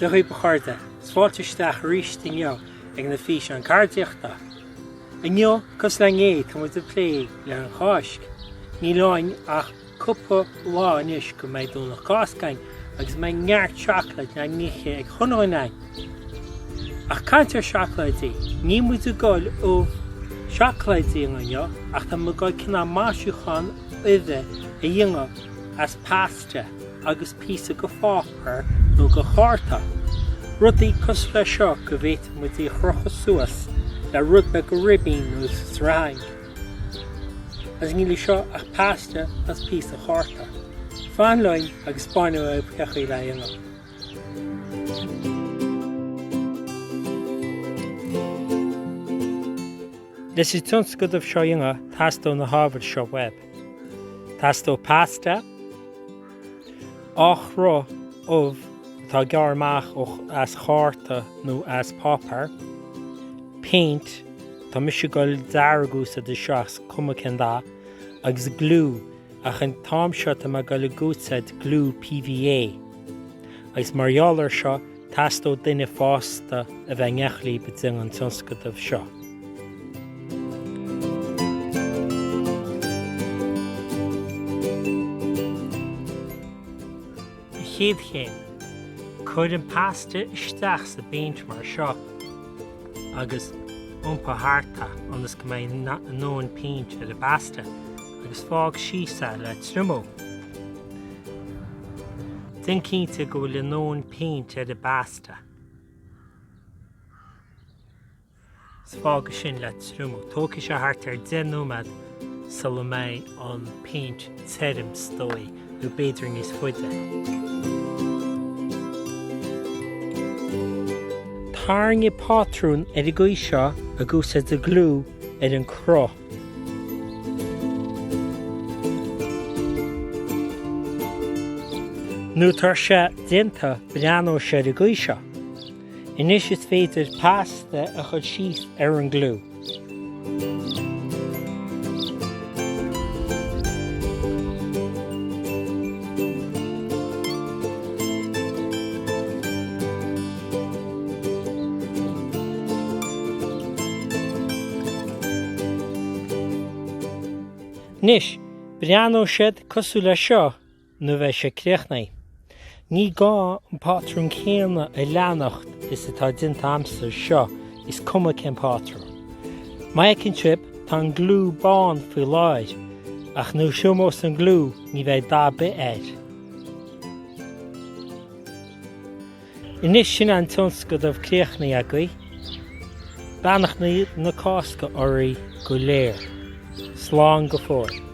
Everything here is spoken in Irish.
de chuí bacharda, sfáilteisteach ríist inniu ag na fís an Ceardaíochta. Inniu cos le ngéad tá muid a plé le an cháisc. Ní láin ach cúpa lá inis go méid dúinn Cáscain agus méid ngeart seaclaid na nithe ag chunóin. Ach cantar seaclaidí, ní muid a gáil ó seaclaidí an inniu ach tá muid gáil cinná Maisiúchán uimhe a dhéanamh as pasta agus písa go fápar nó go chárta. Rudaí cos le seo go bhhéit muid í chruchas suas le rudbe go ribín nó sráing. As ngíli seo ach pasta as písa chárta. Fáin lein agus spáinú a pechaí le dhéanamh. Leis is tionscadal seo dhéanamh tastó na hábhar seo web. Tastó pasta, áthrú óbh tá gearmach as chárta nó as pápar, paint, tá mise goil deargúsa de seachs cumacin dá, agus glú, ach an tám seo tá me goil gúsaid glú PVA. Agus margheallar seo tastó duine fásta a bheith ngechlaí beding an tionscadal seo. Chéad chéin, chuir an pasta isteach sa baint mar seo agus iompá thárta anas go mbeidh nóin paint ar a pasta agus fág síosa le trúmó. Din cinnte go bhfuil nóin paint ar a pasta. Is fág sin le trúmó. Tóca sé thart ar den nómad sula mbeidh an paint teirm stói nó beidir níos fuide. Tharng I pátrún ar a gcuid seo a gúsaid a glú ar an chró. Nó tar sé déanta breanó sé ar a gcuid seo. Inis is féidir pasta a chud síos ar an glú. Nis, breanó siad cosú le seo nó bheith sé críochnaí. Ní gá an pátrún céanna a leannacht is atá dinta amsar seo is cumacin pátrún. Mai cinn trip tá an glú bán faoi láid ach nó siomós an glú ní bheith dá bit air. Inis sin an tionscadal críochnaí agaí, beannach na Cásca oraí go léir. Slán go fór.